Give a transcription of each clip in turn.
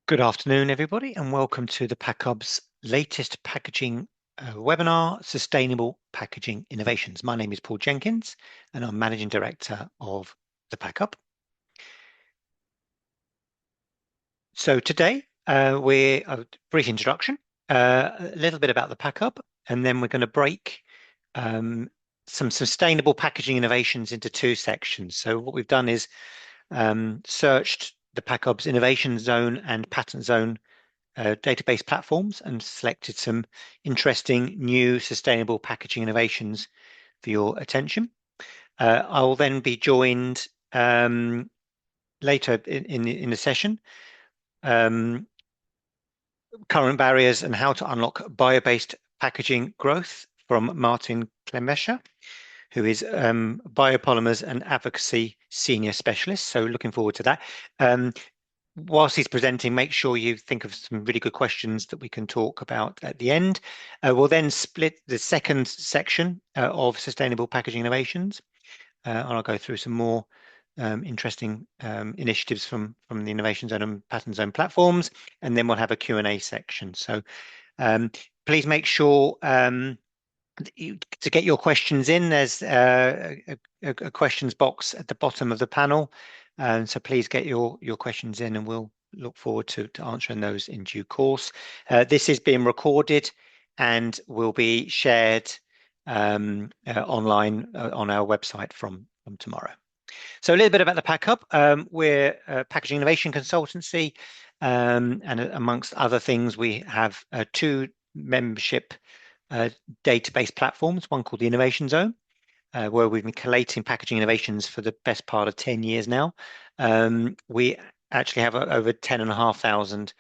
Good afternoon, everybody, and welcome to the ThePackHub's latest packaging webinar, Sustainable Packaging Innovations. My name is Paul Jenkins, and I'm Managing Director of ThePackHub. So today, we're a brief introduction, a little bit about the ThePackHub, and then we're going to break some sustainable packaging innovations into two sections. So what we've done is searched the ThePackHub's Innovation Zone and Patent Zone database platforms and selected some interesting new sustainable packaging innovations for your attention. I will then be joined later in the session, current barriers and how to unlock bio-based packaging growth from Martin Clemesha, who is biopolymers and advocacy senior specialist. So looking forward to that. Whilst he's presenting, make sure you think of some really good questions that we can talk about at the end. We'll then split the second section of sustainable packaging innovations, and I'll go through some more interesting initiatives from the Innovation Zone and Patent Zone platforms, and then we'll have a Q&A section. So please make sure to get your questions in. There's a questions box at the bottom of the panel. So please get your questions in and we'll look forward to answering those in due course. This is being recorded and will be shared online on our website from tomorrow. So a little bit about the ThePackHub. We're a packaging innovation consultancy, and amongst other things, we have two membership database platforms, one called the Innovation Zone, where we've been collating packaging innovations for the best part of 10 years now. We actually have over 10,500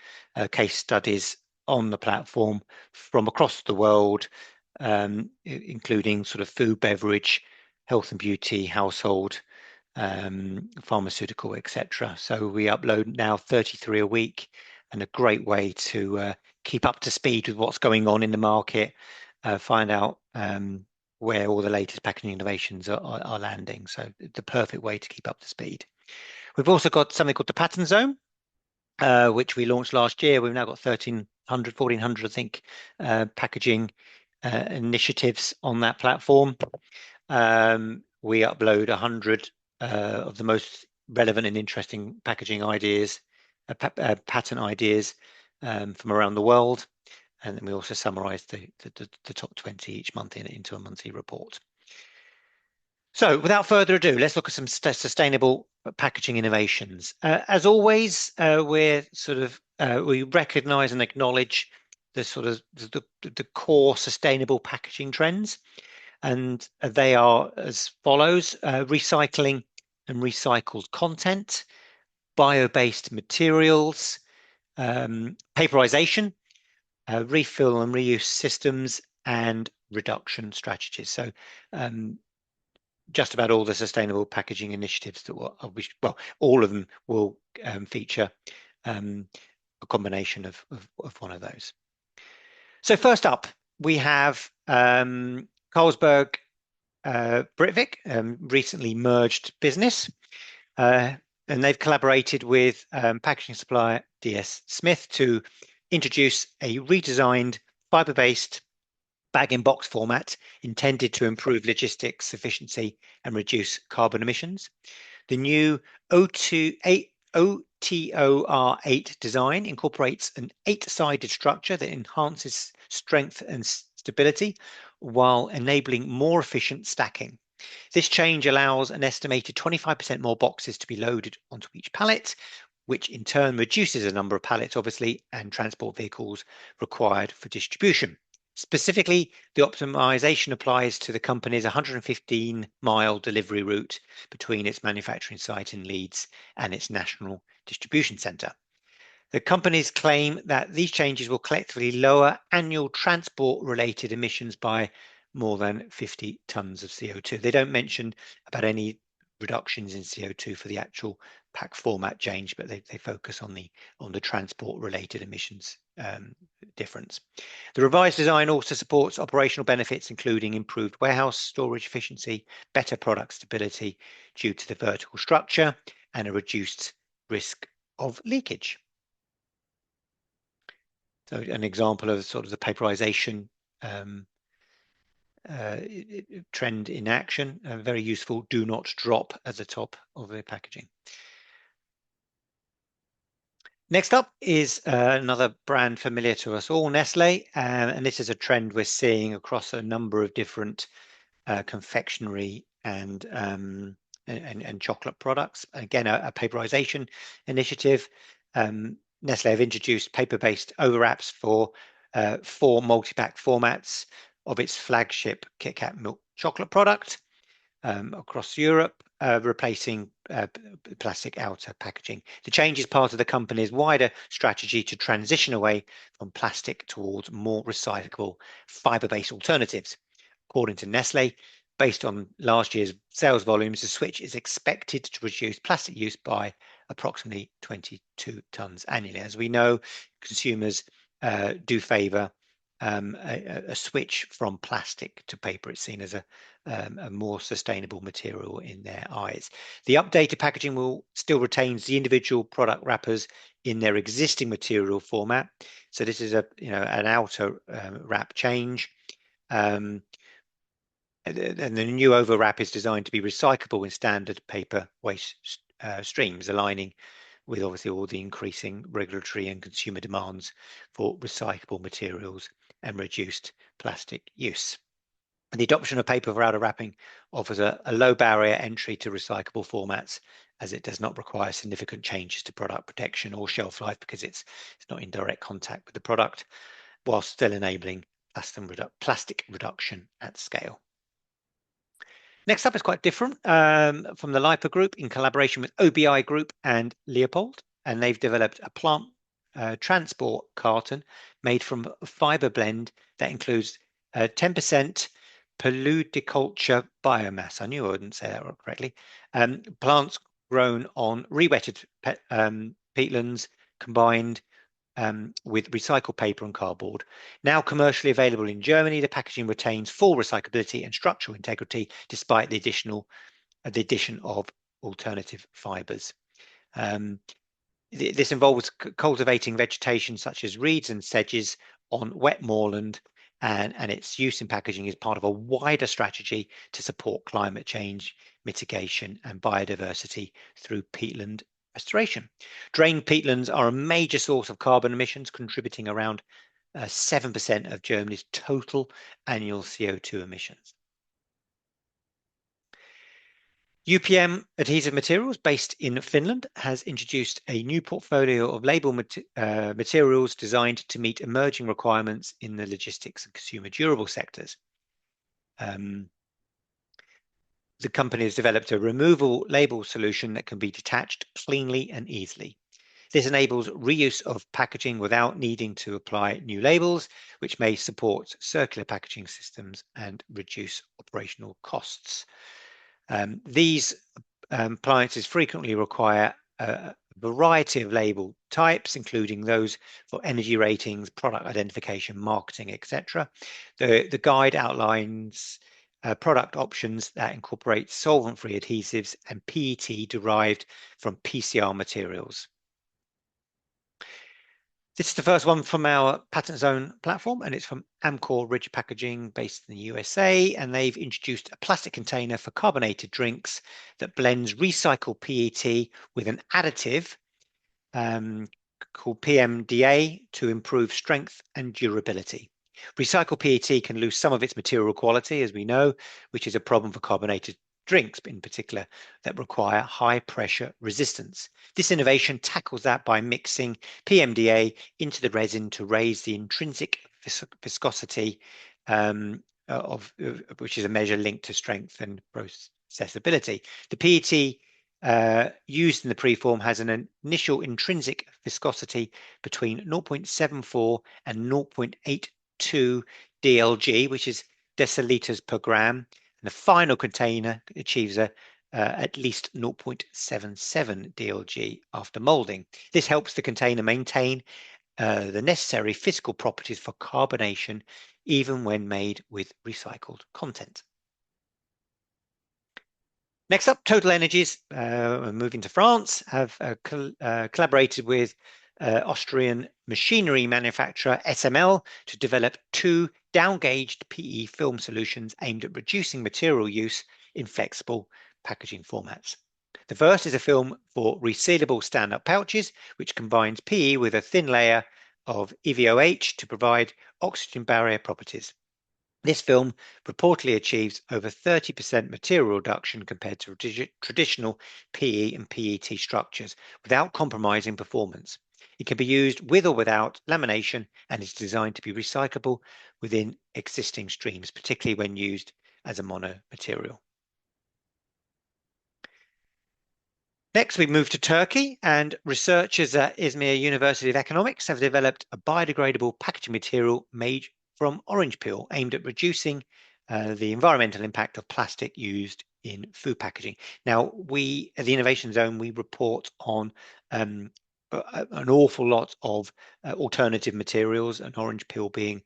case studies on the platform from across the world, including sort of food, beverage, health and beauty, household, pharmaceutical, etc. So we upload now 33 a week, and a great way to keep up to speed with what's going on in the market, find out where all the latest packaging innovations are landing. So the perfect way to keep up to speed. We've also got something called the Patent Zone, which we launched last year. We've now got 1,400, I think, packaging initiatives on that platform. We upload 100 of the most relevant and interesting packaging ideas, patent ideas from around the world. And then we also summarize the top 20 each month into a monthly report. So without further ado, let's look at some sustainable packaging innovations. As always, we recognize and acknowledge the core sustainable packaging trends. And they are as follows: recycling and recycled content, bio-based materials, paperization, refill and reuse systems, and reduction strategies. So just about all the sustainable packaging initiatives that all of them will feature a combination of one of those. So first up, we have Carlsberg Britvic, recently merged business, and they've collaborated with packaging supplier DS Smith to introduce a redesigned fiber-based bag-in-box format intended to improve logistics efficiency and reduce carbon emissions. The new OTOR8 design incorporates an 8-sided structure that enhances strength and stability while enabling more efficient stacking. This change allows an estimated 25% more boxes to be loaded onto each pallet, which in turn reduces the number of pallets, obviously, and transport vehicles required for distribution. Specifically, the optimization applies to the company's 115-mile delivery route between its manufacturing site in Leeds and its national distribution centre. The companies claim that these changes will collectively lower annual transport-related emissions by more than 50 tonnes of CO2. They don't mention about any reductions in CO2 for the actual pack format change, but they focus on the transport-related emissions difference. The revised design also supports operational benefits, including improved warehouse storage efficiency, better product stability due to the vertical structure, and a reduced risk of leakage. So an example of sort of the paperization trend in action, very useful. Do not drop at the top of the packaging. Next up is another brand familiar to us all, Nestle, and this is a trend we're seeing across a number of different confectionery and chocolate products. Again, a paperization initiative. Nestle have introduced paper-based overwraps for 4 multi-pack formats of its flagship Kit Kat milk chocolate product across Europe, replacing plastic outer packaging. The change is part of the company's wider strategy to transition away from plastic towards more recyclable fiber-based alternatives. According to Nestle, based on last year's sales volumes, the switch is expected to reduce plastic use by approximately 22 tons annually. As we know, consumers do favour a switch from plastic to paper. It's seen as a more sustainable material in their eyes. The updated packaging will still retains the individual product wrappers in their existing material format. So this is an outer wrap change. And the new overwrap is designed to be recyclable in standard paper waste streams, aligning with obviously all the increasing regulatory and consumer demands for recyclable materials and reduced plastic use. The adoption of paper for outer wrapping offers a low barrier entry to recyclable formats, as it does not require significant changes to product protection or shelf life because it's not in direct contact with the product, while still enabling plastic reduction at scale. Next up is quite different from the LIPA Group in collaboration with OBI Group and Leopold, and they've developed a plant transport carton made from a fiber blend that includes 10% perludiculture biomass. I knew I wouldn't say that correctly. Plants grown on re-wetted peatlands combined with recycled paper and cardboard. Now commercially available in Germany, the packaging retains full recyclability and structural integrity despite the addition of alternative fibers. This involves cultivating vegetation such as reeds and sedges on wet moorland, and its use in packaging is part of a wider strategy to support climate change mitigation and biodiversity through peatland restoration. Drained peatlands are a major source of carbon emissions, contributing around 7% of Germany's total annual CO2 emissions. UPM Adhesive Materials, based in Finland, has introduced a new portfolio of label materials designed to meet emerging requirements in the logistics and consumer durable sectors. The company has developed a removable label solution that can be detached cleanly and easily. This enables reuse of packaging without needing to apply new labels, which may support circular packaging systems and reduce operational costs. These appliances frequently require a variety of label types, including those for energy ratings, product identification, marketing, etc. The guide outlines product options that incorporate solvent-free adhesives and PET derived from PCR materials. This is the first one from our Patent Zone platform, and it's from Amcor Rigid Packaging based in the USA, and they've introduced a plastic container for carbonated drinks that blends recycled PET with an additive called PMDA to improve strength and durability. Recycled PET can lose some of its material quality, as we know, which is a problem for carbonated drinks in particular that require high pressure resistance. This innovation tackles that by mixing PMDA into the resin to raise the intrinsic viscosity which is a measure linked to strength and processability. The PET used in the preform has an initial intrinsic viscosity between 0.74 and 0.82 DLG, which is deciliters per gram, and the final container achieves at least 0.77 DLG after molding. This helps the container maintain the necessary physical properties for carbonation, even when made with recycled content. Next up, Total Energies, moving to France, have collaborated with Austrian machinery manufacturer SML to develop two down-gauged PE film solutions aimed at reducing material use in flexible packaging formats. The first is a film for resealable stand-up pouches, which combines PE with a thin layer of EVOH to provide oxygen barrier properties. This film reportedly achieves over 30% material reduction compared to traditional PE and PET structures without compromising performance. It can be used with or without lamination and is designed to be recyclable within existing streams, particularly when used as a mono material. Next, we move to Turkey, and researchers at Izmir University of Economics have developed a biodegradable packaging material made from orange peel aimed at reducing the environmental impact of plastic used in food packaging. Now, we at the Innovation Zone, we report on an awful lot of alternative materials, and orange peel being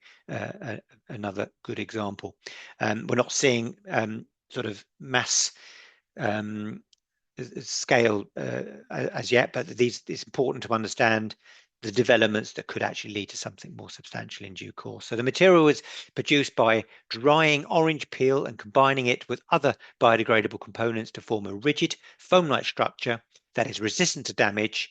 another good example. We're not seeing sort of mass scale as yet, but it's important to understand the developments that could actually lead to something more substantial in due course. So the material is produced by drying orange peel and combining it with other biodegradable components to form a rigid foam-like structure that is resistant to damage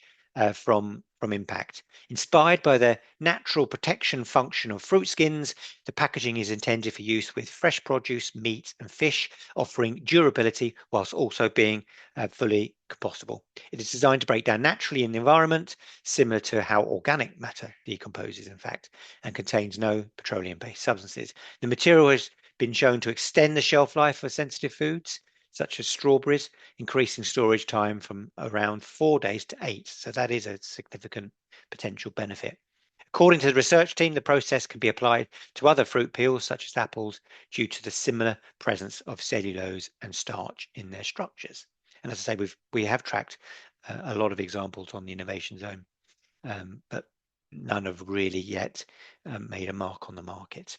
from impact. Inspired by the natural protection function of fruit skins, the packaging is intended for use with fresh produce, meat, and fish, offering durability whilst also being fully compostable. It is designed to break down naturally in the environment, similar to how organic matter decomposes, in fact, and contains no petroleum-based substances. The material has been shown to extend the shelf life for sensitive foods, such as strawberries, increasing storage time from around 4 days to 8. So that is a significant potential benefit. According to the research team, the process can be applied to other fruit peels, such as apples, due to the similar presence of cellulose and starch in their structures. And as I say, we have tracked a lot of examples on the Innovation Zone, but none have really yet made a mark on the market.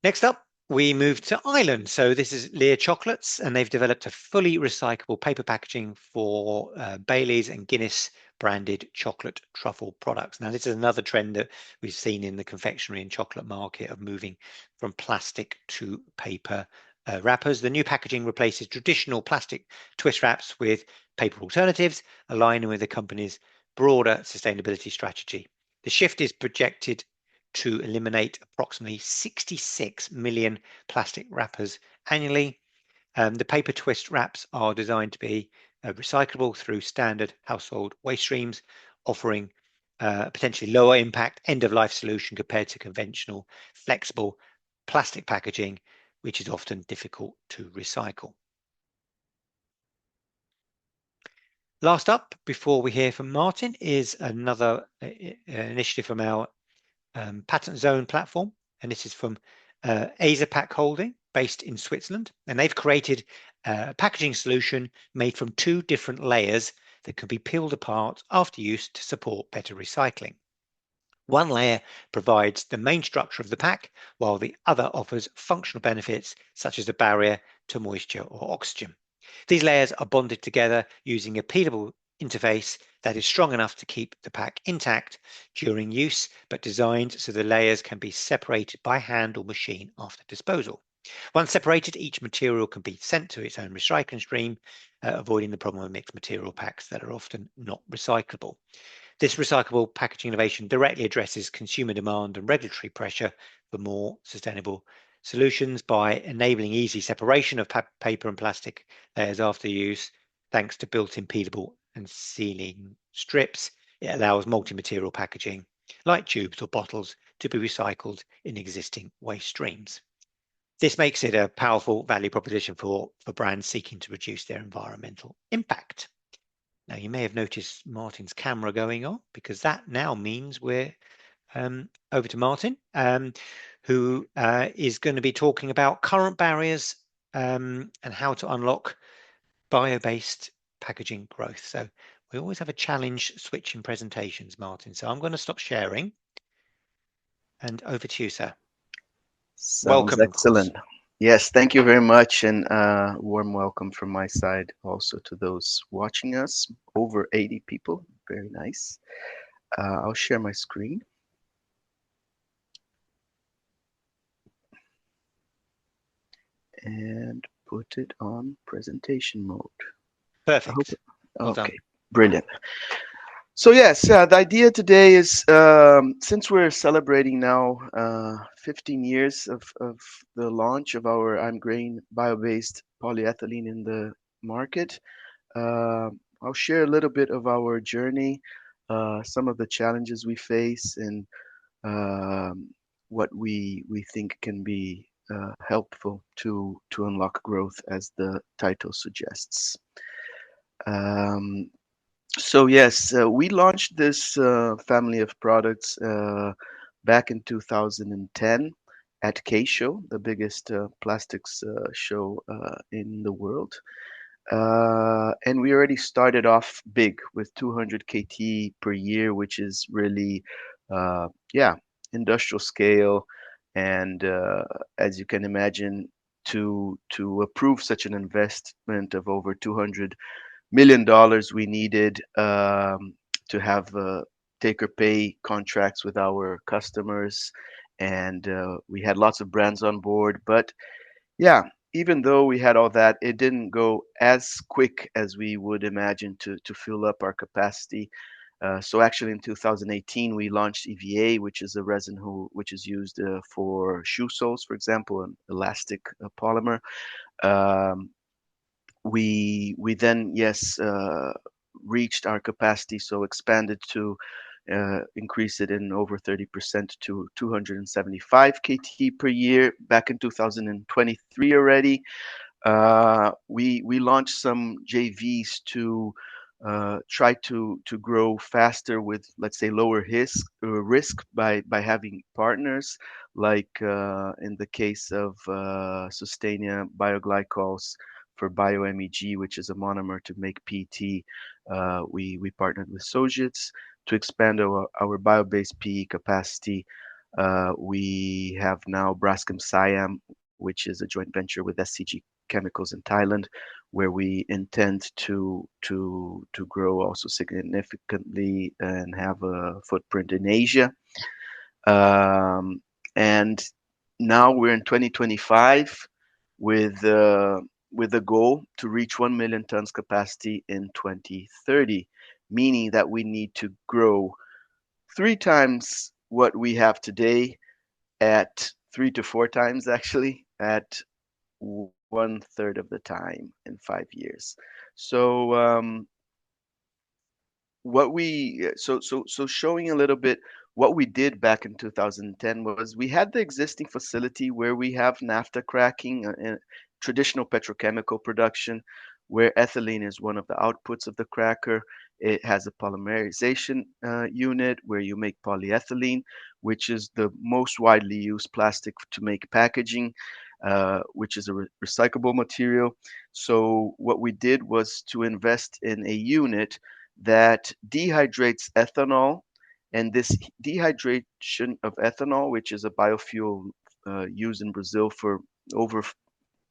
Next up, we move to Ireland. So this is Lear Chocolates, and they've developed a fully recyclable paper packaging for Bailey's and Guinness branded chocolate truffle products. Now, this is another trend that we've seen in the confectionery and chocolate market of moving from plastic to paper wrappers. The new packaging replaces traditional plastic twist wraps with paper alternatives, aligning with the company's broader sustainability strategy. The shift is projected to eliminate approximately 66 million plastic wrappers annually. The paper twist wraps are designed to be recyclable through standard household waste streams, offering potentially lower impact end-of-life solution compared to conventional flexible plastic packaging, which is often difficult to recycle. Last up, before we hear from Martin, is another initiative from our patent zone platform, and this is from Pack Holding, based in Switzerland, and they've created a packaging solution made from two different layers that can be peeled apart after use to support better recycling. One layer provides the main structure of the pack, while the other offers functional benefits such as a barrier to moisture or oxygen. These layers are bonded together using a peelable interface that is strong enough to keep the pack intact during use, but designed so the layers can be separated by hand or machine after disposal. Once separated, each material can be sent to its own recycling stream, avoiding the problem of mixed material packs that are often not recyclable. This recyclable packaging innovation directly addresses consumer demand and regulatory pressure for more sustainable solutions by enabling easy separation of paper and plastic layers after use. Thanks to built-in peelable and sealing strips, it allows multi-material packaging, like tubes or bottles, to be recycled in existing waste streams. This makes it a powerful value proposition for brands seeking to reduce their environmental impact. Now, you may have noticed Martin's camera going on, because that now means we're over to Martin, who is going to be talking about current barriers and how to unlock bio-based packaging growth. So we always have a challenge switching presentations, Martin. So I'm going to stop sharing and over to you, sir. Sounds Welcome, excellent. Yes, thank you very much, and warm welcome from my side also to those watching us. Over 80 people Very nice. I'll share my screen and put it on presentation mode. I hope. Perfect. Well done. Okay, brilliant. So yes, the idea today is since we're celebrating now 15 years of the launch of our I'm Grain bio-based polyethylene in the market, uh, I'll share a little bit of our journey, some of the challenges we face, and what we think can be helpful to unlock growth, as the title suggests. Um, so yes, we launched this family of products back in 2010 at K-Show, the biggest plastics show in the world. And we already started off big with 200 KT per year, which is really, yeah, industrial scale. And as you can imagine, to approve such an investment of over $200 million, we needed to have take or pay contracts with our customers, and we had lots of brands on board. But yeah, even though we had all that, it didn't go as quick as we would imagine to fill up our capacity. So actually, in 2018, we launched EVA, which is a resin which is used for shoe soles, for example, an elastic polymer. Um, we then, yes, reached our capacity, so expanded to increase it in over 30% to 275 KT per year back in 2023 already. We launched some JVs to try to grow faster with, let's say, lower risk by having partners, like in the case of Sustainia Bioglycols for BioMEG, which is a monomer to make PET. We partnered with Sojitz to expand our bio-based PE capacity. We have now Braskem Siam, which is a joint venture with SCG Chemicals in Thailand, where we intend to grow also significantly and have a footprint in Asia. Um, and now we're in 2025 with with a goal to reach 1 million tons capacity in 2030, meaning that we need to grow three times what we have today, at three to four times actually, at one third of the time in 5 years. So what we so showing a little bit what we did back in 2010 was we had the existing facility where we have naphtha cracking and traditional petrochemical production, where ethylene is one of the outputs of the cracker. It has a polymerization unit where you make polyethylene, which is the most widely used plastic to make packaging, which is a recyclable material. So what we did was to invest in a unit that dehydrates ethanol, and this dehydration of ethanol, which is a biofuel used in Brazil for over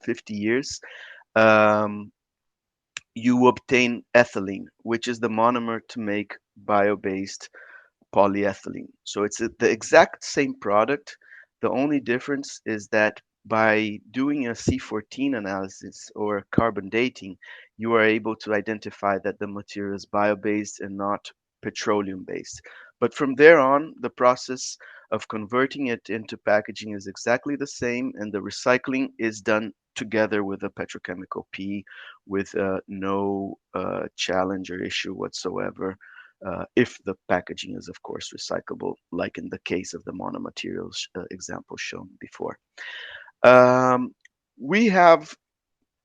50 years, um, you obtain ethylene, which is the monomer to make bio-based polyethylene. So it's the exact same product. The only difference is that by doing a C14 analysis or carbon dating, you are able to identify that the material is bio-based and not petroleum-based. But from there on, the process of converting it into packaging is exactly the same, and the recycling is done together with a petrochemical P, with no challenge or issue whatsoever, if the packaging is, of course, recyclable, like in the case of the monomaterials example shown before. Um, we have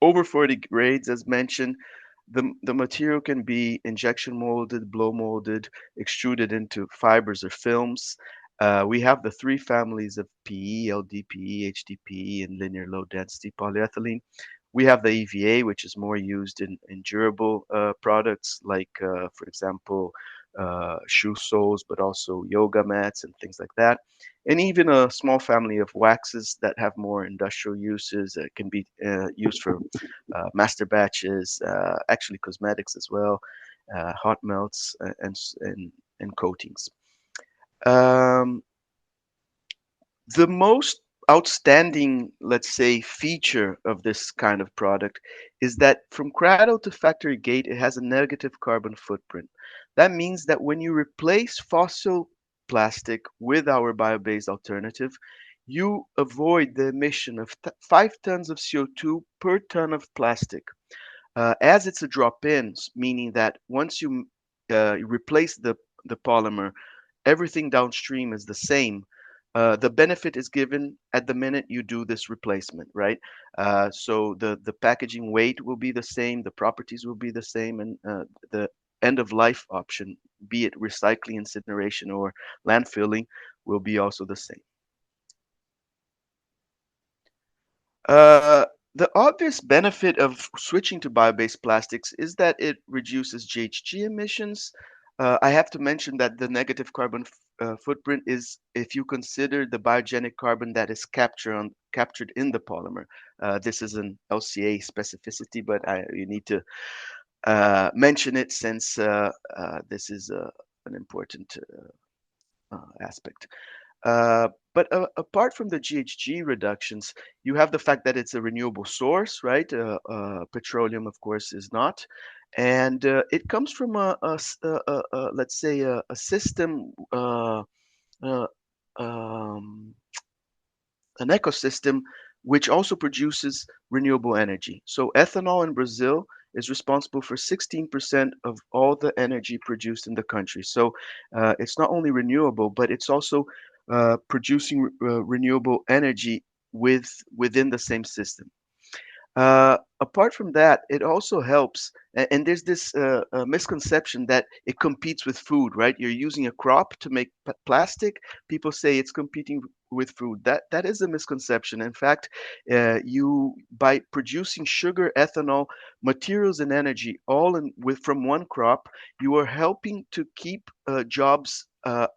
over 40 grades, as mentioned. The material can be injection molded, blow molded, extruded into fibers or films. We have the three families of PE, LDPE, HDPE, and linear low density polyethylene. We have the EVA, which is more used in durable products, like, for example, shoe soles, but also yoga mats and things like that. And even a small family of waxes that have more industrial uses that can be used for master batches, actually cosmetics as well, hot melts, and coatings. Um, the most outstanding, let's say, feature of this kind of product is that from cradle to factory gate, it has a negative carbon footprint. That means that when you replace fossil plastic with our bio-based alternative, you avoid the emission of 5 tons of CO2 per ton of plastic. As it's a drop-in, meaning that once you replace the polymer, everything downstream is the same. The benefit is given at the minute you do this replacement, right? So the packaging weight will be the same, the properties will be the same, and the end of life option, be it recycling, incineration, or landfilling, will be also the same. Uh, the obvious benefit of switching to bio-based plastics is that it reduces GHG emissions. I have to mention that the negative carbon footprint is if you consider the biogenic carbon that is captured in the polymer. This is an LCA specificity, but you need to mention it since this is an important aspect. But apart from the GHG reductions, you have the fact that it's a renewable source, right? Petroleum, of course, is not. And it comes from let's say, a system, uh, um, an ecosystem which also produces renewable energy. So ethanol in Brazil is responsible for 16% of all the energy produced in the country. So it's not only renewable, but it's also producing renewable energy within the same system. Apart from that, it also helps, and there's this misconception that it competes with food, right? You're using a crop to make plastic. People say it's competing with food. That is a misconception. In fact, you by producing sugar, ethanol, materials, and energy all from one crop, you are helping to keep jobs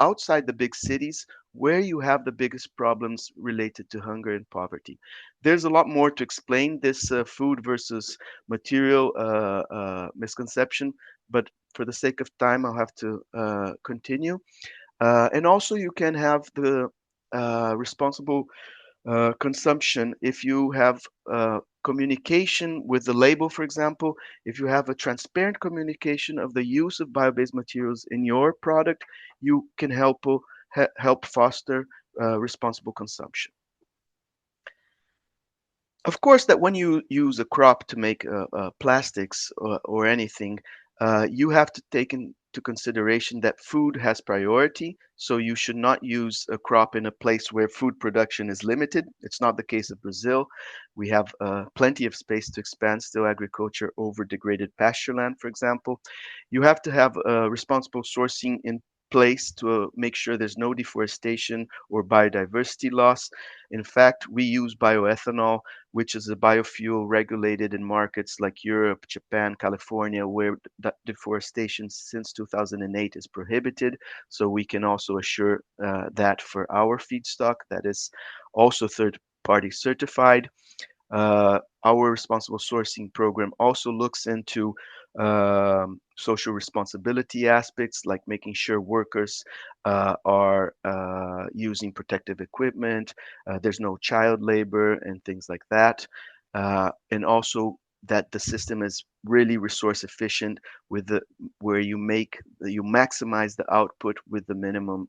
outside the big cities where you have the biggest problems related to hunger and poverty. There's a lot more to explain this food versus material misconception, but for the sake of time, I'll have to continue. And also, you can have the responsible consumption if you have communication with the label, for example. If you have a transparent communication of the use of bio-based materials in your product, you can help foster responsible consumption. Of course, that when you use a crop to make plastics or anything, you have to take into consideration that food has priority. So you should not use a crop in a place where food production is limited. It's not the case of Brazil. We have plenty of space to expand still agriculture over degraded pasture land, for example. You have to have responsible sourcing in place to make sure there's no deforestation or biodiversity loss. In fact, we use bioethanol, which is a biofuel regulated in markets like Europe, Japan, California, where deforestation since 2008 is prohibited. So we can also assure that for our feedstock, that is also third party certified. Our responsible sourcing program also looks into social responsibility aspects, like making sure workers are using protective equipment, there's no child labor, and things like that. And also that the system is really resource efficient with the where you maximize the output with the minimum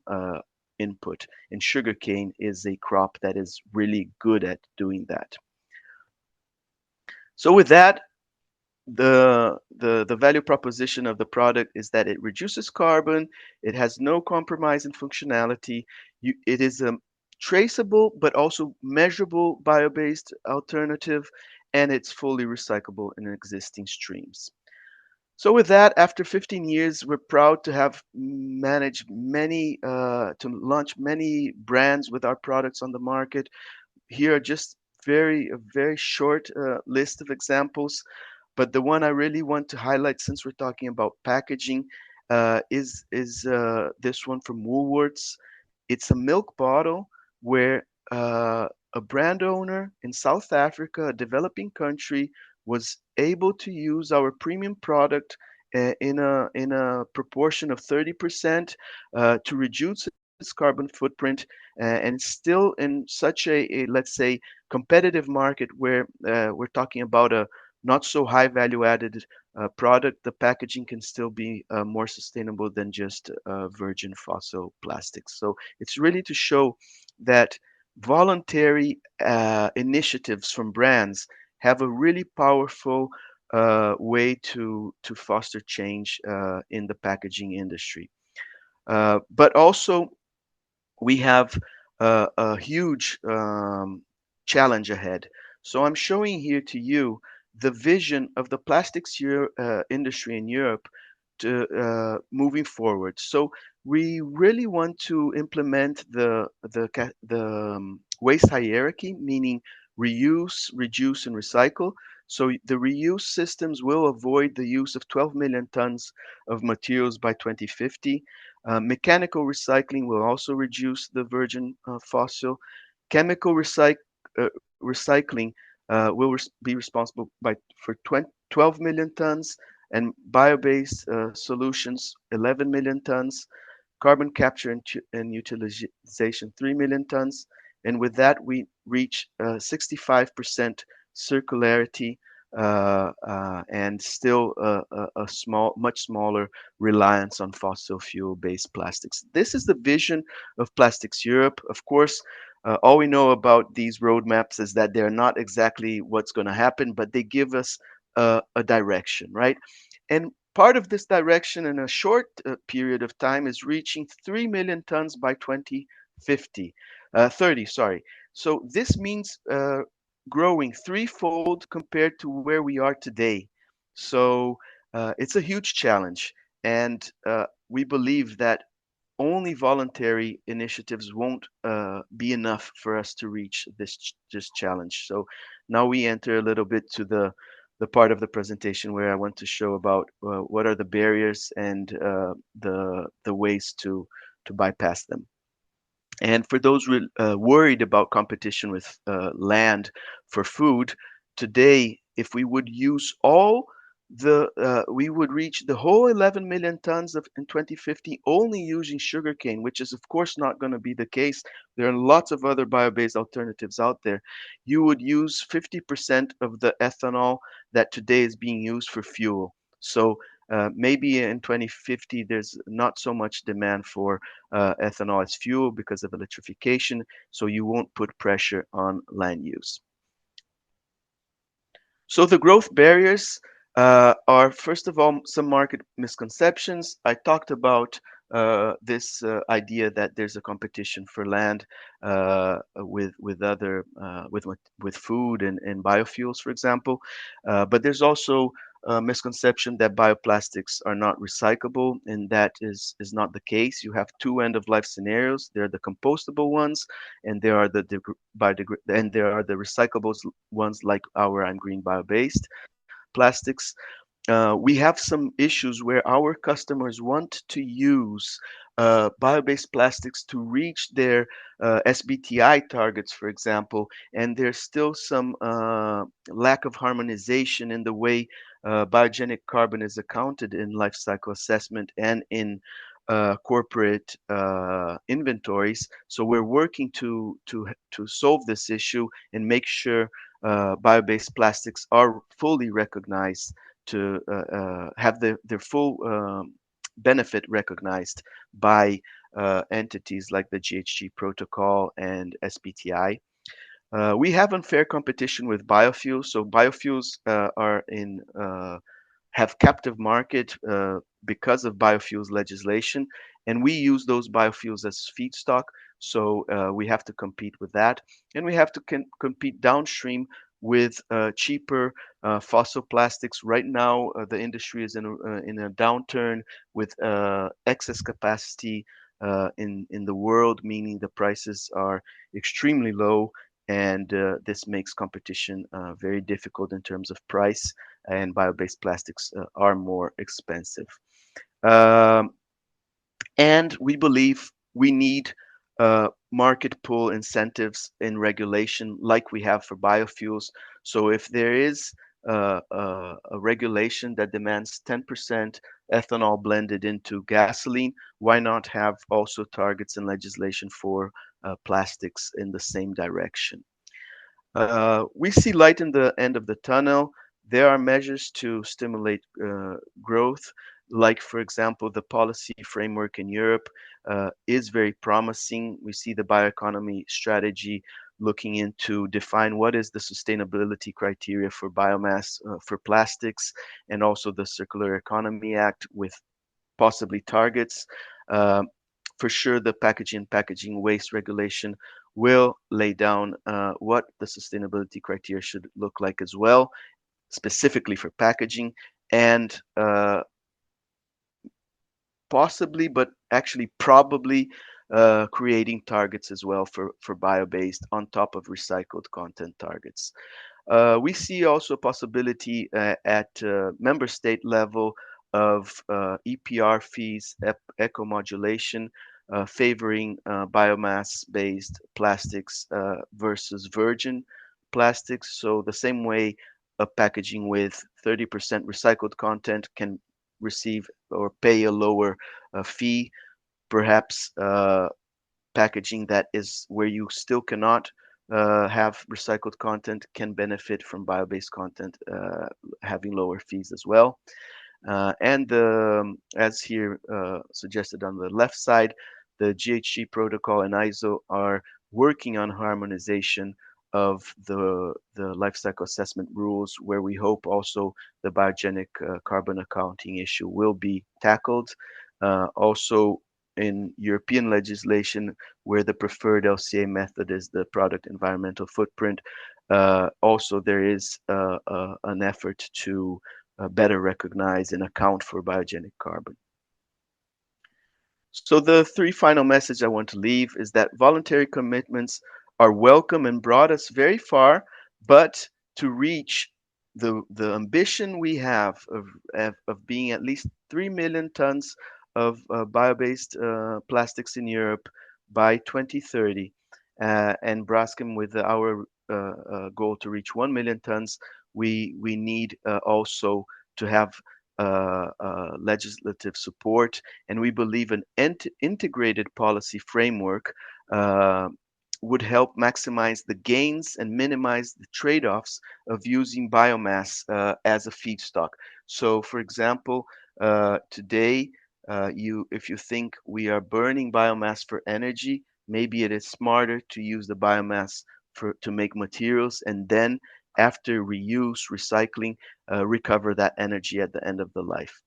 input. And sugarcane is a crop that is really good at doing that. So with that, the value proposition of the product is that it reduces carbon, it has no compromise in functionality, it is a traceable but also measurable bio-based alternative, and it's fully recyclable in existing streams. So with that, after 15 years, we're proud to have managed to launch many brands with our products on the market. Here are just a very short list of examples, but the one I really want to highlight, since we're talking about packaging, is this one from Woolworths. It's a milk bottle where a brand owner in South Africa, a developing country, was able to use our premium product in a proportion of 30% to reduce its carbon footprint, and still in such a, let's say, competitive market where we're talking about a not so high value added product. The packaging can still be more sustainable than just virgin fossil plastics. So it's really to show that voluntary initiatives from brands have a really powerful way to foster change in the packaging industry. But also, we have a huge challenge ahead. So I'm showing here to you the vision of the plastics industry in Europe to moving forward. So we really want to implement the waste hierarchy, meaning reuse, reduce, and recycle. So the reuse systems will avoid the use of 12 million tons of materials by 2050. Mechanical recycling will also reduce the virgin fossil. Chemical recycling will be responsible for 12 million tons, and bio-based solutions 11 million tons, carbon capture and utilization 3 million tons, and with that we reach 65% circularity and still much smaller reliance on fossil fuel-based plastics. This is the vision of Plastics Europe. Of course, all we know about these roadmaps is that they're not exactly what's going to happen, but they give us a direction, right? And part of this direction in a short period of time is reaching 3 million tons by 2050, 30, sorry. So this means growing threefold compared to where we are today. So it's a huge challenge. And we believe that only voluntary initiatives won't be enough for us to reach this challenge. So now we enter a little bit to the part of the presentation where I want to show about what are the barriers and the ways to bypass them. And for those worried about competition with land for food, today, if we would use we would reach the whole 11 million tons in 2050 only using sugarcane, which is of course not going to be the case. There are lots of other bio-based alternatives out there. You would use 50% of the ethanol that today is being used for fuel. So maybe in 2050, there's not so much demand for ethanol as fuel because of electrification, so you won't put pressure on land use. So the growth barriers are, first of all, some market misconceptions. I talked about this idea that there's a competition for land with other with food and biofuels, for example. But there's also a misconception that bioplastics are not recyclable, and that is not the case. You have two end-of-life scenarios. There are the compostable ones, and there are and there are the recyclable ones like our I'm Green bio-based plastics. We have some issues where our customers want to use bio-based plastics to reach their SBTI targets, for example, and there's still some lack of harmonization in the way biogenic carbon is accounted in life cycle assessment and in corporate inventories. So we're working to solve this issue and make sure bio-based plastics are fully recognized to have their full benefit recognized by entities like the GHG Protocol and SBTI. We have unfair competition with biofuels. So biofuels have captive market because of biofuels legislation, and we use those biofuels as feedstock. So we have to compete with that, and we have to compete downstream with cheaper fossil plastics. Right now, the industry is in a downturn with excess capacity in the world, meaning the prices are extremely low, and this makes competition very difficult in terms of price, and bio-based plastics are more expensive. Um, and we believe we need market pull incentives in regulation like we have for biofuels. So if there is a regulation that demands 10% ethanol blended into gasoline, why not have also targets in legislation for plastics in the same direction? We see light in the end of the tunnel. There are measures to stimulate growth, like, for example, the policy framework in Europe is very promising. We see the bioeconomy strategy looking into define what is the sustainability criteria for biomass for plastics, and also the Circular Economy Act with possibly targets. Um, for sure, the packaging waste regulation will lay down what the sustainability criteria should look like as well, specifically for packaging, and possibly, but actually probably, creating targets as well for bio-based on top of recycled content targets. We see also possibility at member state level of EPR fees, eco-modulation, favoring biomass-based plastics versus virgin plastics. So the same way a packaging with 30% recycled content can receive or pay a lower fee, perhaps packaging that is where you still cannot have recycled content can benefit from bio-based content having lower fees as well. And as here suggested on the left side, the GHG protocol and ISO are working on harmonization of the life cycle assessment rules, where we hope also the biogenic carbon accounting issue will be tackled. Also in European legislation, where the preferred LCA method is the product environmental footprint, also there is an effort to better recognize and account for biogenic carbon. So the three final message I want to leave is that voluntary commitments are welcome and brought us very far, but to reach the ambition we have of being at least 3 million tons of bio-based plastics in Europe by 2030, and Braskem with our goal to reach 1 million tons, we need also to have legislative support, and we believe an integrated policy framework uh, would help maximize the gains and minimize the trade-offs of using biomass as a feedstock. So, for example, today, if you think we are burning biomass for energy, maybe it is smarter to use the biomass to make materials, and then after reuse, recycling, recover that energy at the end of the life.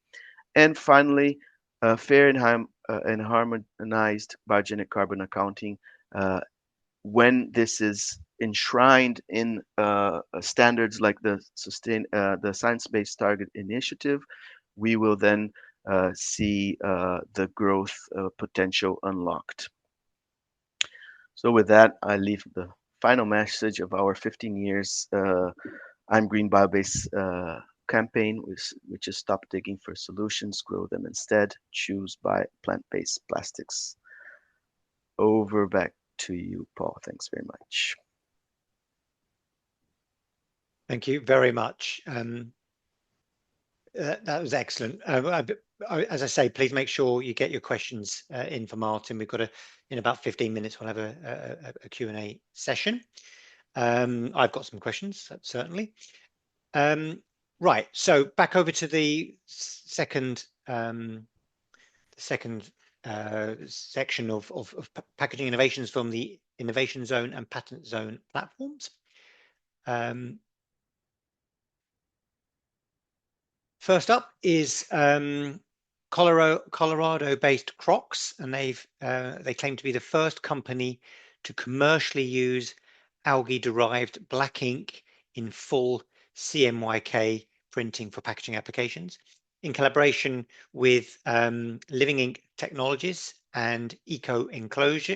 And finally, fair and harmonized biogenic carbon accounting, uh, when this is enshrined in standards like the Science-Based Target Initiative, we will then see the growth potential unlocked. So with that, I leave the final message of our 15 years I'm Green Bio-based campaign, which is stop digging for solutions, grow them instead, choose plant-based plastics. Over back to you, Paul. Thanks very much. Thank you very much. That was excellent. As I say, please make sure you get your questions in for Martin. We've got in about 15 minutes, we'll have a Q&A session. I've got some questions, certainly. Right, so back over to the second section of packaging innovations from the Innovation Zone and Patent Zone platforms. First up is Colorado-based Crocs, and they claim to be the first company to commercially use algae-derived black ink in full CMYK printing for packaging applications, in collaboration with Living Ink Technologies and Eco-Enclose.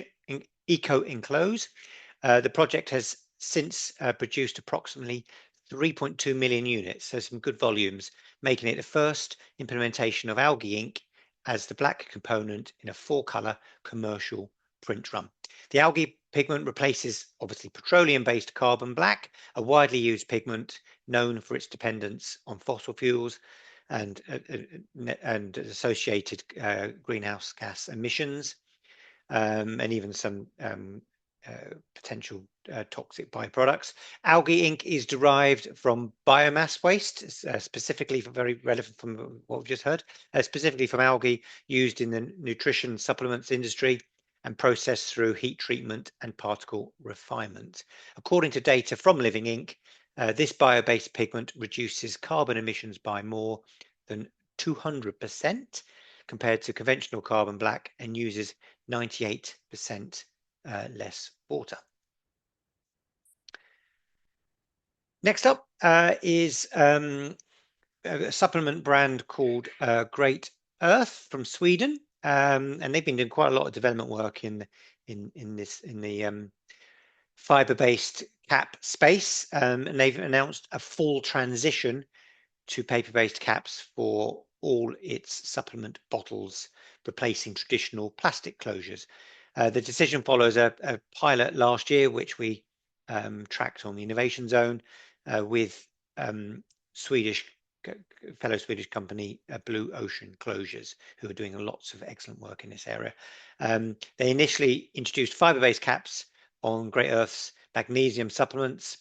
The project has since produced approximately 3.2 million units, so some good volumes, making it the first implementation of algae ink as the black component in a 4-color commercial print run. The algae pigment replaces obviously petroleum-based carbon black, a widely used pigment known for its dependence on fossil fuels and associated greenhouse gas emissions, and even some potential toxic byproducts. Algae ink is derived from biomass waste, specifically very relevant from what we've just heard, specifically from algae used in the nutrition supplements industry and processed through heat treatment and particle refinement. According to data from Living Ink, this bio-based pigment reduces carbon emissions by more than 200% compared to conventional carbon black and uses 98% less water. Next up is a supplement brand called Great Earth from Sweden, and they've been doing quite a lot of development work in the fiber-based cap space, and they've announced a full transition to paper-based caps for all its supplement bottles, replacing traditional plastic closures. The decision follows a pilot last year, which we tracked on the Innovation Zone with Swedish fellow Swedish company Blue Ocean Closures, who are doing lots of excellent work in this area. They initially introduced fiber-based caps on Great Earth's magnesium supplements.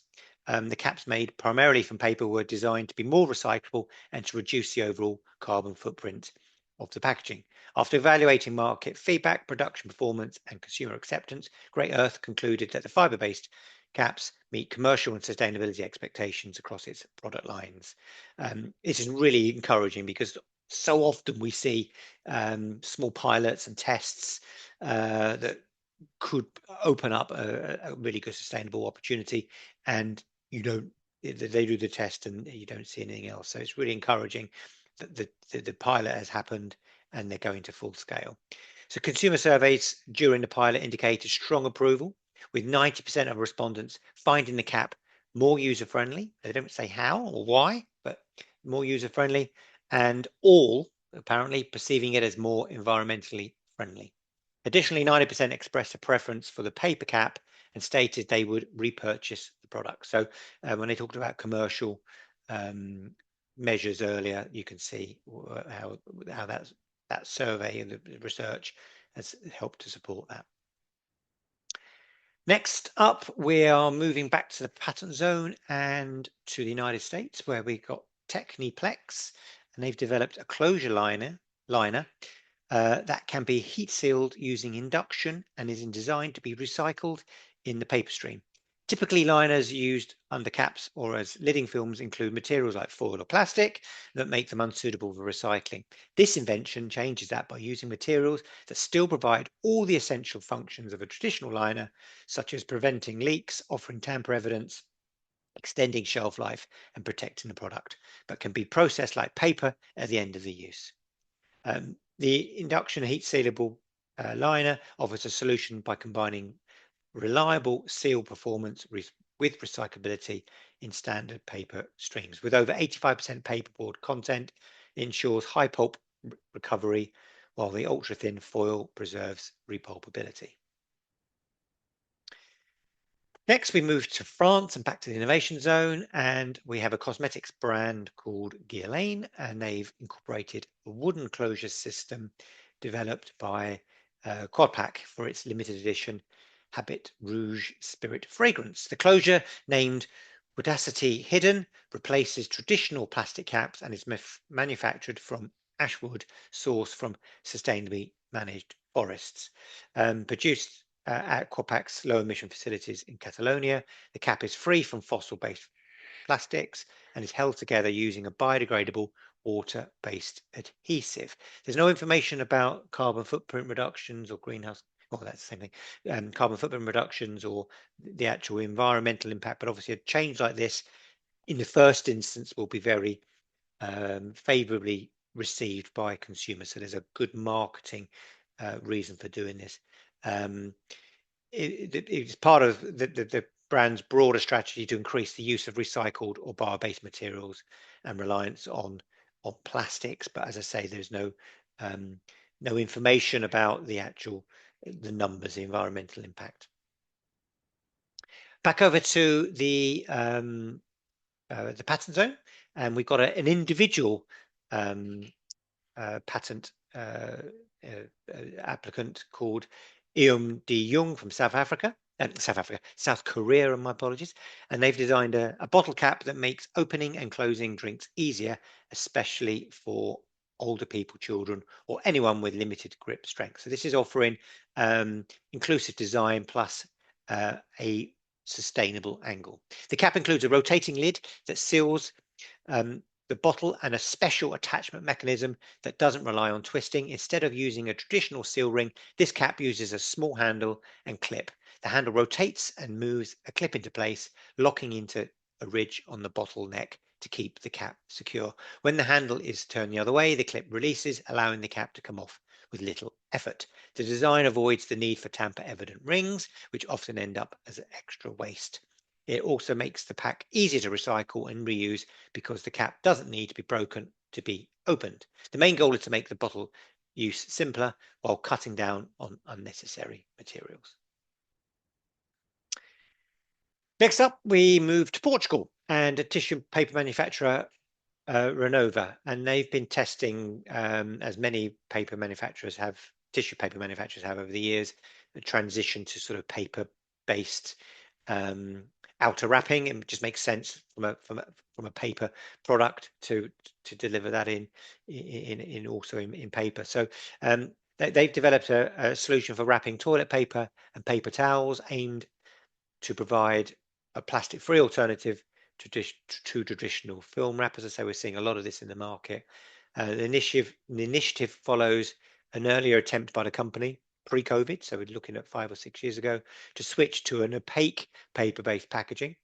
The caps made primarily from paper were designed to be more recyclable and to reduce the overall carbon footprint of the packaging. After evaluating market feedback, production performance, and consumer acceptance, Great Earth concluded that the fiber-based caps meet commercial and sustainability expectations across its product lines. This is really encouraging because so often we see small pilots and tests that could open up a really good sustainable opportunity, and they do the test and you don't see anything else. So it's really encouraging that the pilot has happened and they're going to full scale. So consumer surveys during the pilot indicated strong approval, with 90% of respondents finding the cap more user-friendly. They don't say how or why, but more user-friendly, and all apparently perceiving it as more environmentally friendly. Additionally, 90% expressed a preference for the paper cap and stated they would repurchase the product. So when they talked about commercial measures earlier, you can see how that survey and the research has helped to support that. Next up, we are moving back to the patent zone and to the United States, where we got Techniplex, and they've developed a closure liner that can be heat sealed using induction and is designed to be recycled in the paper stream. Typically, liners used under caps or as lidding films include materials like foil or plastic that make them unsuitable for recycling. This invention changes that by using materials that still provide all the essential functions of a traditional liner, such as preventing leaks, offering tamper evidence, extending shelf life, and protecting the product, but can be processed like paper at the end of the use. The induction heat sealable liner offers a solution by combining reliable seal performance with recyclability in standard paper streams. With over 85% paperboard content, it ensures high pulp recovery, while the ultra-thin foil preserves repulpability. Next, we move to France and back to the Innovation Zone, and we have a cosmetics brand called Guerlain, and they've incorporated a wooden closure system developed by Quadpack for its limited edition Habit Rouge Spirit fragrance. The closure, named Woodacity Hidden, replaces traditional plastic caps and is manufactured from ash wood sourced from sustainably managed forests. Produced at Quadpack's low emission facilities in Catalonia, the cap is free from fossil-based plastics and is held together using a biodegradable water-based adhesive. There's no information about carbon footprint reductions or greenhouse. Well, that's the same thing. Carbon footprint reductions or the actual environmental impact, but obviously a change like this, in the first instance, will be very favorably received by consumers. So there's a good marketing reason for doing this. It's part of the brand's broader strategy to increase the use of recycled or bio-based materials and reliance on plastics. But as I say, there's no no information about the numbers, the environmental impact. Back over to the patent zone, and we've got an individual patent applicant called De Jong from South Korea, and my apologies. And they've designed a bottle cap that makes opening and closing drinks easier, especially for older people, children, or anyone with limited grip strength. So this is offering inclusive design plus a sustainable angle. The cap includes a rotating lid that seals the bottle and a special attachment mechanism that doesn't rely on twisting. Instead of using a traditional seal ring, this cap uses a small handle and clip. The handle rotates and moves a clip into place, locking into a ridge on the bottle neck to keep the cap secure. When the handle is turned the other way, the clip releases, allowing the cap to come off with little effort. The design avoids the need for tamper-evident rings, which often end up as extra waste. It also makes the pack easier to recycle and reuse because the cap doesn't need to be broken to be opened. The main goal is to make the bottle use simpler while cutting down on unnecessary materials. Next up, we move to Portugal and a tissue paper manufacturer, Renova, and they've been testing, as many tissue paper manufacturers have over the years, the transition to sort of paper-based outer wrapping. It just makes sense from a paper product to deliver that in paper. So they've developed a solution for wrapping toilet paper and paper towels aimed to provide a plastic-free alternative to traditional film wrap. As I say, we're seeing a lot of this in the market. The initiative follows an earlier attempt by the company pre-COVID, so we're looking at 5 or 6 years ago, to switch to an opaque paper-based packaging.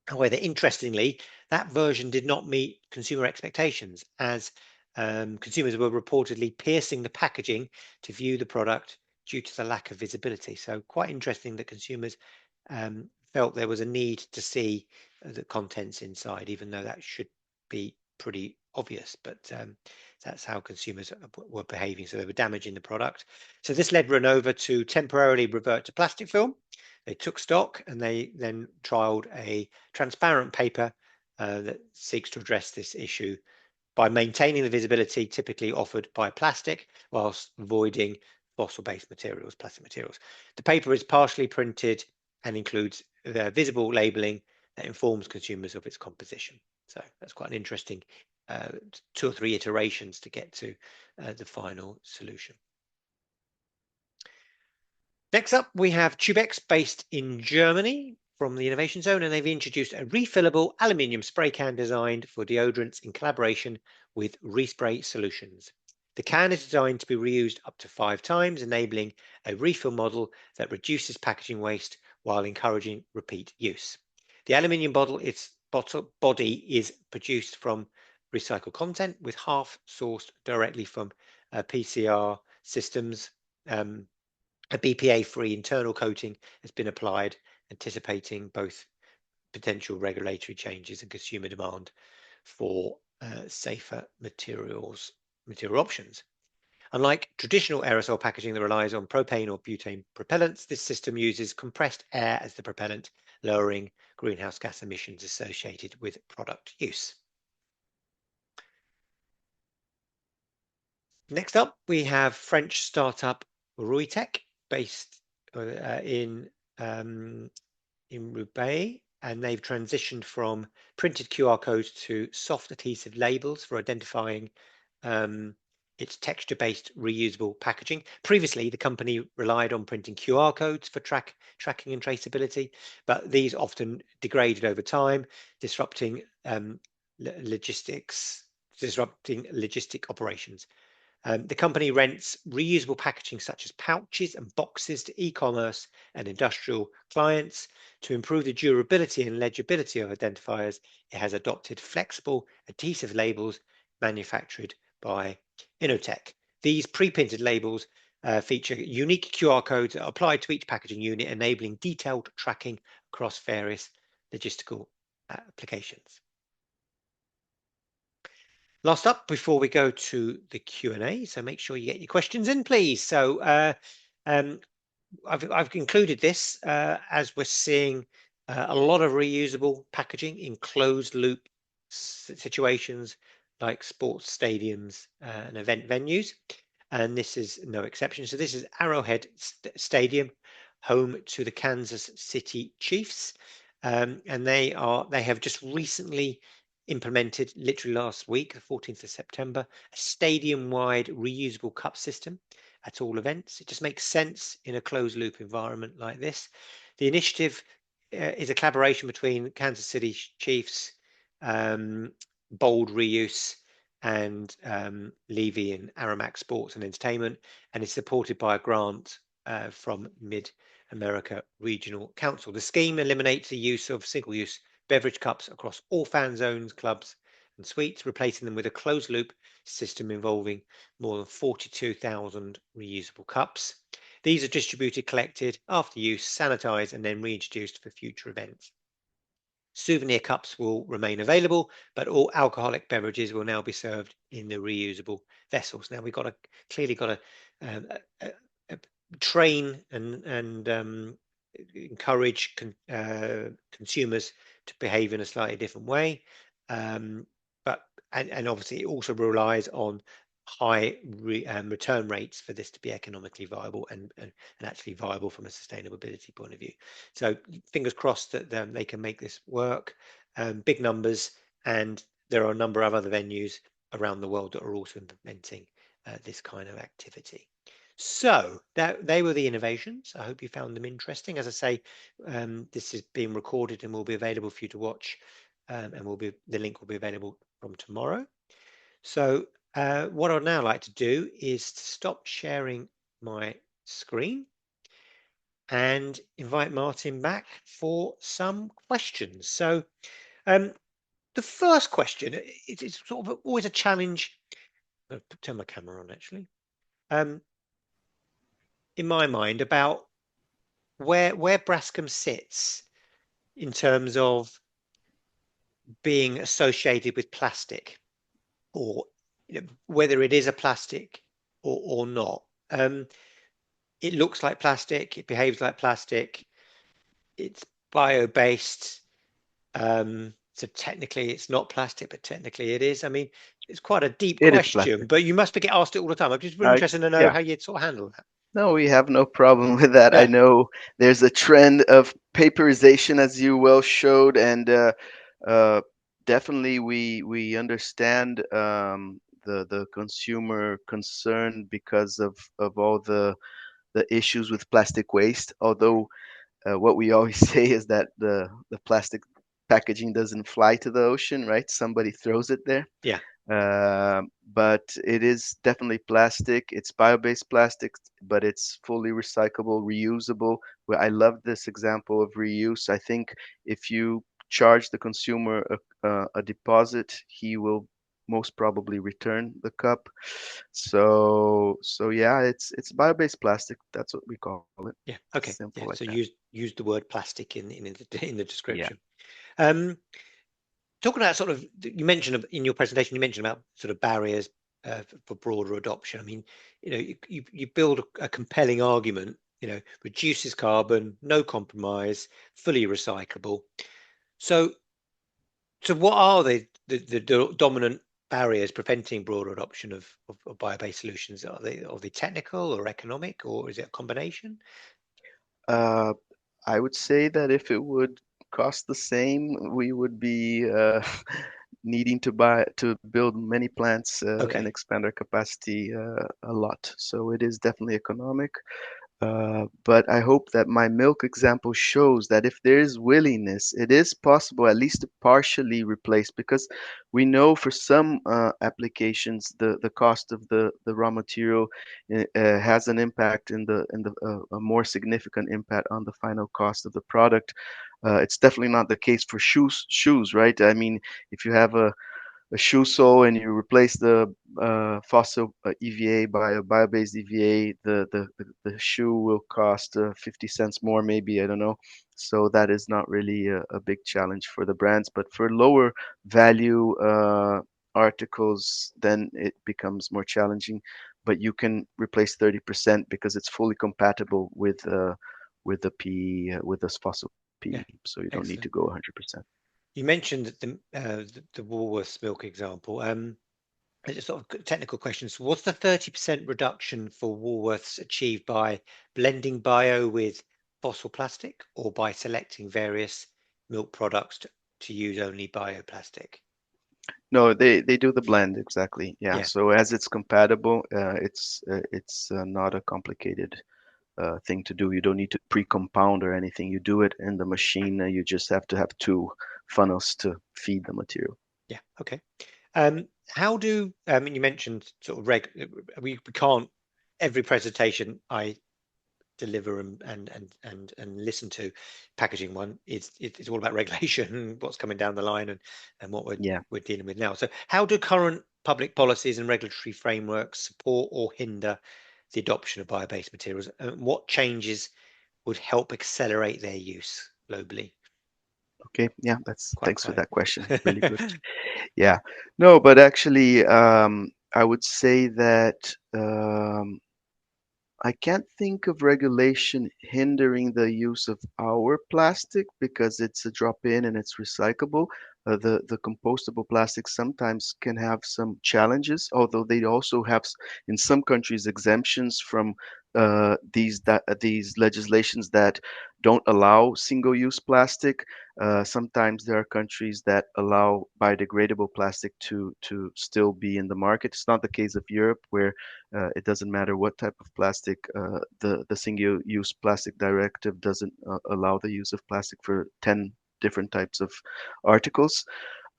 However, interestingly, that version did not meet consumer expectations, as consumers were reportedly piercing the packaging to view the product due to the lack of visibility. So quite interesting that consumers felt there was a need to see the contents inside, even though that should be pretty obvious. But that's how consumers were behaving. So they were damaging the product. So this led Renova to temporarily revert to plastic film. They took stock and they then trialed a transparent paper that seeks to address this issue by maintaining the visibility typically offered by plastic whilst avoiding fossil-based materials, plastic materials. The paper is partially printed and includes the visible labeling that informs consumers of its composition. So that's quite an interesting 2 or 3 iterations to get to the final solution. Next up, we have Tubex, based in Germany from the Innovation Zone, and they've introduced a refillable aluminium spray can designed for deodorants in collaboration with Respray Solutions. The can is designed to be reused up to 5 times, enabling a refill model that reduces packaging waste while encouraging repeat use. The aluminium body is produced from recycled content, with half sourced directly from PCR systems. A BPA-free internal coating has been applied, anticipating both potential regulatory changes and consumer demand for safer material options. Unlike traditional aerosol packaging that relies on propane or butane propellants, this system uses compressed air as the propellant, lowering greenhouse gas emissions associated with product use. Next up, we have French startup Ruitech, based in Roubaix, and they've transitioned from printed QR codes to soft adhesive labels for identifying its texture-based reusable packaging. Previously, the company relied on printing QR codes for tracking and traceability, but these often degraded over time, disrupting logistic operations. The company rents reusable packaging such as pouches and boxes to e-commerce and industrial clients. To improve the durability and legibility of identifiers, it has adopted flexible adhesive labels manufactured by Innotech. These pre-printed labels feature unique QR codes that are applied to each packaging unit, enabling detailed tracking across various logistical applications. Last up before we go to the Q&A, so make sure you get your questions in, please. So um, I've included this as we're seeing a lot of reusable packaging in closed loop situations like sports stadiums and event venues, and this is no exception. So this is Arrowhead Stadium, home to the Kansas City Chiefs, and they have just recently implemented, literally last week, the 14th of September, a stadium-wide reusable cup system at all events. It just makes sense in a closed loop environment like this. The initiative is a collaboration between Kansas City Chiefs, Bold Reuse, and Levy and Aramac Sports and Entertainment, and is supported by a grant from Mid America Regional Council. The scheme eliminates the use of single-use beverage cups across all fan zones, clubs, and suites, replacing them with a closed loop system involving more than 42,000 reusable cups. These are distributed, collected after use, sanitized, and then reintroduced for future events. Souvenir cups will remain available, but all alcoholic beverages will now be served in the reusable vessels. Now we've got to clearly got to um, uh, uh, train and encourage consumers to behave in a slightly different way, but and obviously it also relies on high return rates for this to be economically viable and actually viable from a sustainability point of view. So fingers crossed that they can make this work. Big numbers, and there are a number of other venues around the world that are also implementing this kind of activity. So they were the innovations. I hope you found them interesting. As I say, this is being recorded and will be available for you to watch, and the link will be available from tomorrow. So what I'd now like to do is to stop sharing my screen and invite Martin back for some questions. So the first question, it's sort of always a challenge. I'll turn my camera on actually. In my mind, about where Braskem sits in terms of being associated with plastic, or whether it is a plastic or not. It looks like plastic, it behaves like plastic, it's bio-based. So technically it's not plastic, but technically it is. I mean, it's quite a deep It is question, plastic. but you must get asked it all the time. I'm just really I interested to know Yeah. how you'd sort of handle that. No, we have no problem with that. I Yeah, know there's a trend of paperization, as you well showed, and uh, definitely we understand the consumer concern because of all the issues with plastic waste. Although what we always say is that the plastic packaging doesn't fly to the ocean, right? Somebody throws it there. yeah, But it is definitely plastic. It's bio-based plastic, but it's fully recyclable, reusable. Well, I love this example of reuse. I think if you charge the consumer a deposit, he will most probably return the cup. So yeah, it's bio-based plastic. That's what we call it. yeah. Okay, Simple yeah. like So that. use the word plastic in the Yeah. description. Um, Talking about sort of, you mentioned in your presentation, you mentioned about sort of barriers for broader adoption. I mean, you build a compelling argument. Reduces carbon, no compromise, fully recyclable. So, what are the dominant barriers preventing broader adoption of bio-based solutions? Are they technical or economic, or is it a combination? Uh, I would say that if it would cost the same, we would be needing to build many plants and Okay, expand our capacity a lot. So it is definitely economic. But I hope that my milk example shows that if there is willingness, it is possible at least to partially replace, because we know for some applications the cost of the raw material has an impact in the a more significant impact on the final cost of the product. It's definitely not the case for shoes, right? I mean, if you have a shoe sole and you replace the fossil EVA by a bio-based EVA, the shoe will cost 50 cents more, maybe, I don't know. So that is not really a big challenge for the brands, but for lower value articles, then it becomes more challenging. But you can replace 30% because it's fully compatible with the PE with this fossil PE, Yeah, so you don't need to excellent. go 100%. You mentioned the Woolworths milk example. Just sort of technical questions. Was the 30% reduction for Woolworths achieved by blending bio with fossil plastic or by selecting various milk products to use only bioplastic? No, they do the blend exactly. Yeah. Yeah, So as it's compatible, it's not a complicated thing to do. You don't need to pre-compound or anything. You do it in the machine. You just have to have two funnels to feed the material. yeah, okay. How do you mentioned sort of we can't every presentation I deliver and listen to packaging one it's all about regulation what's coming down the line and what Yeah. we're dealing with now. So how do current public policies and regulatory frameworks support or hinder the adoption of bio-based materials, and what changes would help accelerate their use globally? Okay. Yeah. That's Quite thanks for quite that question. Really good. Yeah. No, but actually, I would say that I can't think of regulation hindering the use of our plastic because it's a drop-in and it's recyclable. The compostable plastics sometimes can have some challenges, although they also have, in some countries, exemptions from these legislations that don't allow single-use plastic. Sometimes there are countries that allow biodegradable plastic to still be in the market. It's not the case of Europe, where it doesn't matter what type of plastic. The single-use plastic directive doesn't allow the use of plastic for 10 different types of articles.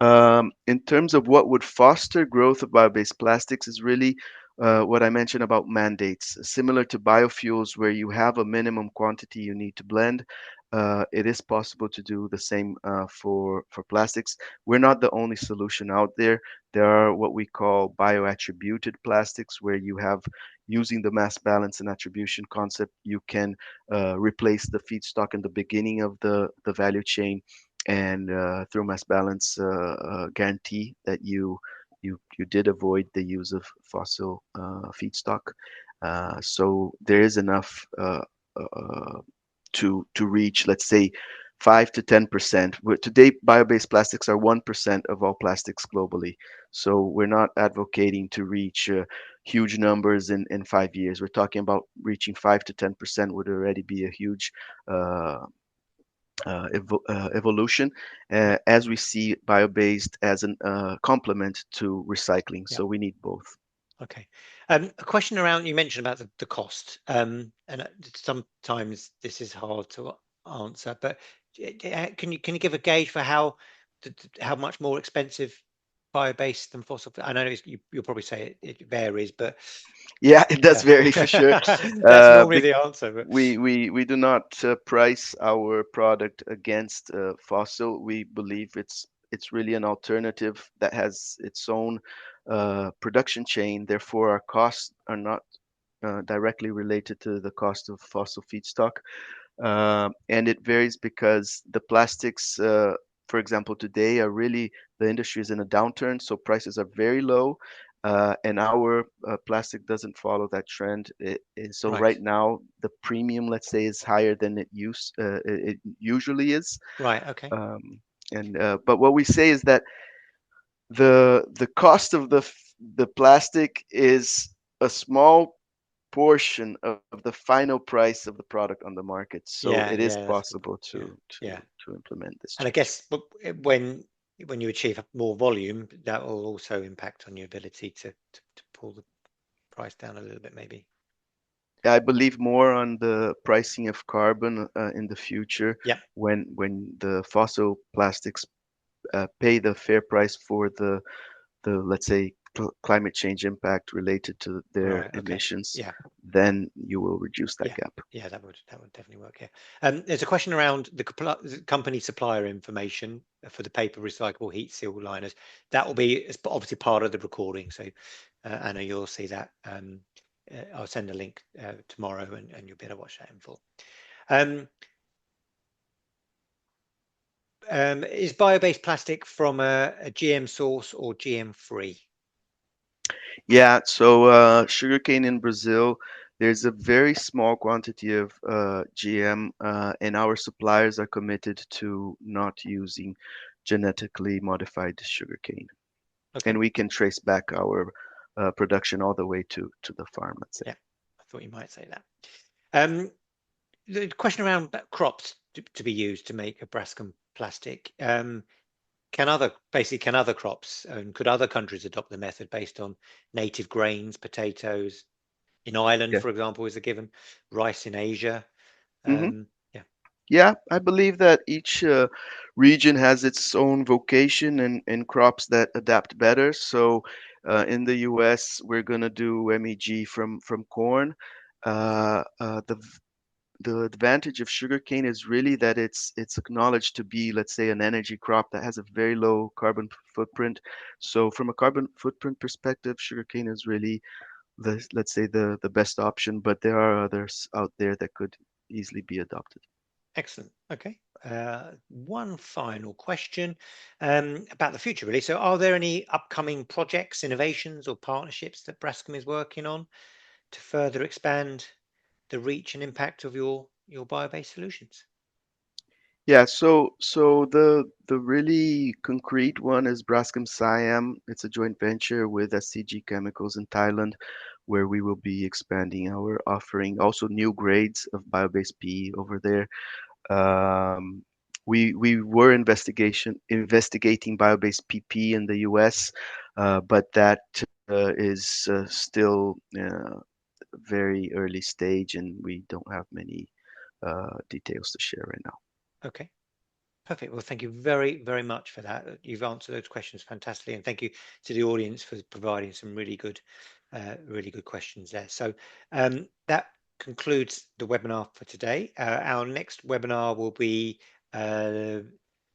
In terms of what would foster growth of bio-based plastics is really what I mentioned about mandates. Similar to biofuels, where you have a minimum quantity you need to blend, it is possible to do the same for plastics. We're not the only solution out there. There are what we call bioattributed plastics, where you have, using the mass balance and attribution concept, you can replace the feedstock in the beginning of the value chain, and through mass balance guarantee that you did avoid the use of fossil feedstock. So there is enough to reach, let's say, 5 to 10%. Today, bio-based plastics are 1% of all plastics globally. So we're not advocating to reach huge numbers in 5 years. We're talking about reaching 5 to 10% would already be a huge uh, evolution, Yeah, as we see bio-based as an complement to recycling. yeah. So we need both. Okay. A question around, you mentioned about the cost, and sometimes this is hard to answer, but can you give a gauge for how much more expensive bio-based than fossil? I know you'll probably say it varies, but Yeah, it does yeah, vary for sure. that's normally Big, the answer. But we do not price our product against fossil. We believe it's really an alternative that has its own production chain. Therefore, our costs are not directly related to the cost of fossil feedstock. And it varies because the plastics, for example, today are really, the industry is in a downturn, so prices are very low. And our plastic doesn't follow that trend. So right, right now, the premium, let's say, is higher than it usually is. right, okay, Um, and But what we say is that the cost of the plastic is a small portion of the final price of the product on the market. So yeah, it is yeah, that's good. possible Yeah, yeah, to implement this and I change. guess when you achieve more volume, that will also impact on your ability to pull the price down a little bit, maybe. I believe more on the pricing of carbon in the future, Yeah. when the fossil plastics pay the fair price for the let's say climate change impact related to their Right. Okay. emissions, Yeah. then you will reduce that Yeah. gap. Yeah. That would definitely work. Yeah. There's a question around the company supplier information for the paper recyclable heat seal liners. That will be it's obviously part of the recording. So, Anna, you'll see that. I'll send a link tomorrow, and you'll be able to watch that in full. Um, is bio-based plastic from a GM source or GM free? Yeah, so sugarcane in Brazil, there's a very small quantity of GM, and our suppliers are committed to not using genetically modified sugarcane. Okay. And we can trace back our production all the way to the farm, let's say. Yeah, I thought you might say that. Um, the question around crops to be used to make a Braskem plastic. Can other crops and could other countries adopt the method based on native grains, potatoes in Ireland, Yeah. for example, is a given, rice in Asia? hmm Yeah, Yeah, I believe that each region has its own vocation and crops that adapt better. So in the US, we're gonna do MEG from corn. The advantage of sugarcane is really that it's acknowledged to be, let's say, an energy crop that has a very low carbon footprint. So from a carbon footprint perspective, sugarcane is really let's say the best option, but there are others out there that could easily be adopted. excellent. Okay. One final question about the future, really. So, are there any upcoming projects, innovations, or partnerships that Braskem is working on to further expand the reach and impact of your bio-based solutions? Yeah, so the really concrete one is Braskem Siam. It's a joint venture with SCG Chemicals in Thailand, where we will be expanding our offering. Also, new grades of bio-based PE over there. Um, we were investigating bio-based PP in the US, but that is still very early stage, and we don't have many details to share right now. Okay. Perfect. Well, thank you very, very much for that. You've answered those questions fantastically, and thank you to the audience for providing some really good questions there. So that concludes the webinar for today. Our next webinar will be uh,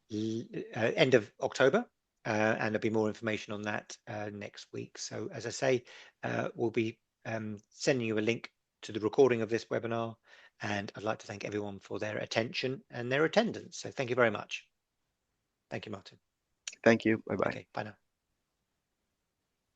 end of October, and there'll be more information on that next week. So, as I say, we'll be sending you a link to the recording of this webinar. And I'd like to thank everyone for their attention and their attendance. So thank you very much. Thank you, Martin. Thank you. Bye bye. Okay, bye now.